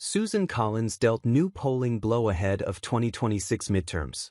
Susan Collins dealt new polling blow ahead of 2026 midterms.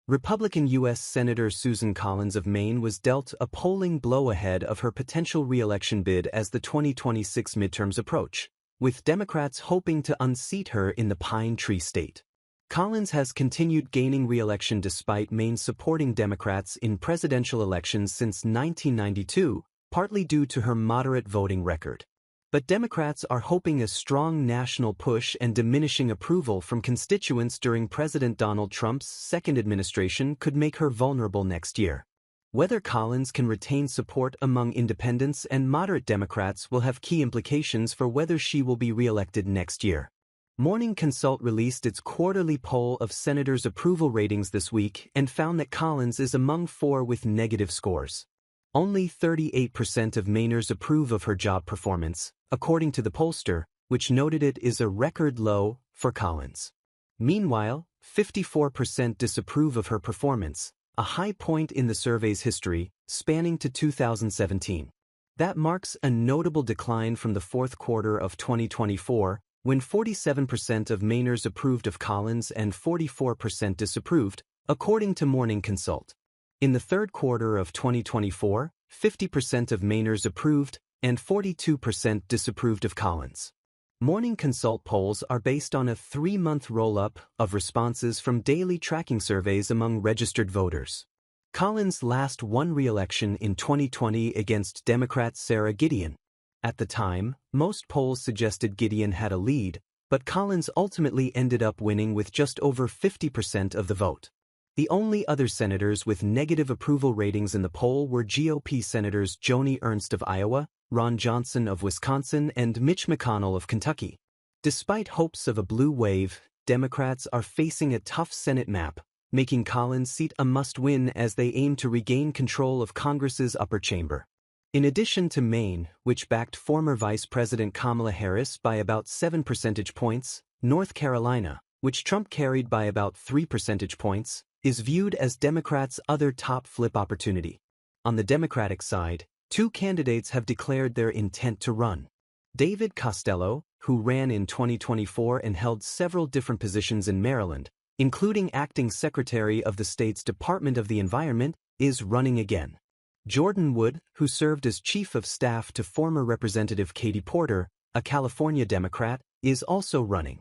Republican U.S. Senator Susan Collins of Maine was dealt a polling blow ahead of her potential re-election bid as the 2026 midterms approach, with Democrats hoping to unseat her in the Pine Tree State. Collins has continued gaining re-election despite Maine supporting Democrats in presidential elections since 1992, partly due to her moderate voting record. But Democrats are hoping a strong national push and diminishing approval from constituents during President Donald Trump's second administration could make her vulnerable next year. Whether Collins can retain support among independents and moderate Democrats will have key implications for whether she will be re-elected next year. Morning Consult released its quarterly poll of senators' approval ratings this week and found that Collins is among four with negative scores. Only 38% of Mainers approve of her job performance, according to the pollster, which noted it is a record low for Collins. Meanwhile, 54% disapprove of her performance, a high point in the survey's history, spanning to 2017. That marks a notable decline from the fourth quarter of 2024, when 47% of Mainers approved of Collins and 44% disapproved, according to Morning Consult. In the third quarter of 2024, 50% of Mainers approved and 42% disapproved of Collins. Morning Consult polls are based on a 3-month roll-up of responses from daily tracking surveys among registered voters. Collins last won re-election in 2020 against Democrat Sarah Gideon. At the time, most polls suggested Gideon had a lead, but Collins ultimately ended up winning with just over 50% of the vote. The only other senators with negative approval ratings in the poll were GOP Senators Joni Ernst of Iowa, Ron Johnson of Wisconsin, and Mitch McConnell of Kentucky. Despite hopes of a blue wave, Democrats are facing a tough Senate map, making Collins' seat a must-win as they aim to regain control of Congress's upper chamber. In addition to Maine, which backed former Vice President Kamala Harris by about 7 percentage points, North Carolina, which Trump carried by about 3 percentage points, is viewed as Democrats' other top flip opportunity. On the Democratic side, 2 candidates have declared their intent to run. David Costello, who ran in 2024 and held several different positions in Maryland, including acting Secretary of the state's Department of the Environment, is running again. Jordan Wood, who served as Chief of Staff to former Representative Katie Porter, a California Democrat, is also running.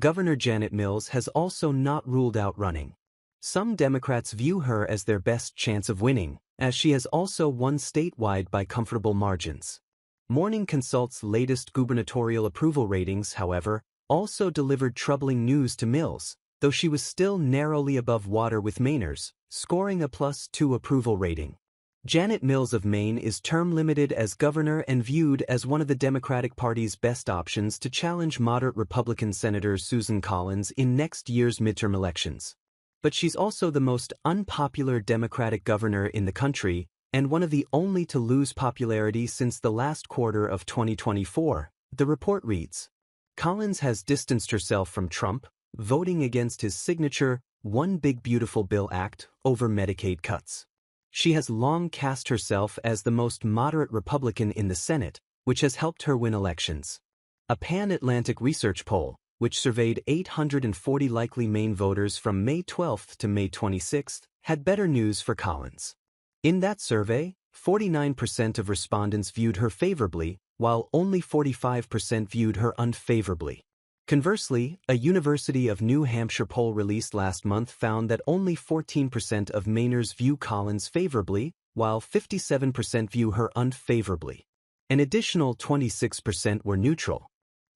Governor Janet Mills has also not ruled out running. Some Democrats view her as their best chance of winning, as she has also won statewide by comfortable margins. Morning Consult's latest gubernatorial approval ratings, however, also delivered troubling news to Mills, though she was still narrowly above water with Mainers, scoring a +2 approval rating. Janet Mills of Maine is term-limited as governor and viewed as one of the Democratic Party's best options to challenge moderate Republican Senator Susan Collins in next year's midterm elections. But she's also the most unpopular Democratic governor in the country, and one of the only to lose popularity since the last quarter of 2024, the report reads. Collins has distanced herself from Trump, voting against his signature One Big Beautiful Bill Act over Medicaid cuts. She has long cast herself as the most moderate Republican in the Senate, which has helped her win elections. A Pan-Atlantic research poll, which surveyed 840 likely Maine voters from May 12 to May 26, had better news for Collins. In that survey, 49% of respondents viewed her favorably, while only 45% viewed her unfavorably. Conversely, a University of New Hampshire poll released last month found that only 14% of Mainers view Collins favorably, while 57% view her unfavorably. An additional 26% were neutral.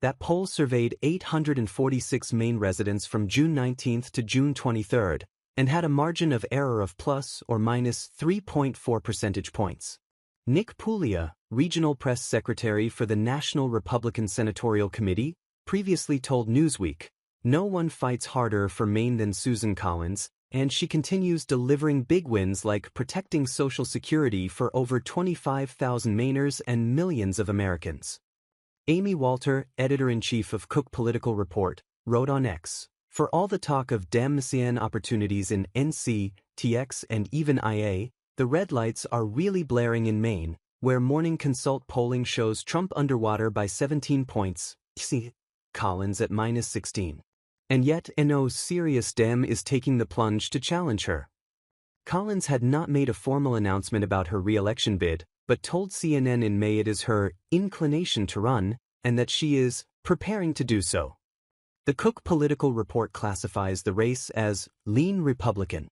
That poll surveyed 846 Maine residents from June 19 to June 23 and had a margin of error of plus or minus 3.4 percentage points. Nick Puglia, regional press secretary for the National Republican Senatorial Committee, previously told Newsweek, "No one fights harder for Maine than Susan Collins, and she continues delivering big wins like protecting Social Security for over 25,000 Mainers and millions of Americans." Amy Walter, editor-in-chief of Cook Political Report, wrote on X, "For all the talk of Dem Messian opportunities in NC, TX, and even IA, the red lights are really blaring in Maine, where Morning Consult polling shows Trump underwater by 17 points. See, Collins at -16. And yet no serious Dem is taking the plunge to challenge her. Collins had not made a formal announcement about her re-election bid, but told CNN in May it is her inclination to run and that she is preparing to do so. The Cook Political Report classifies the race as lean Republican.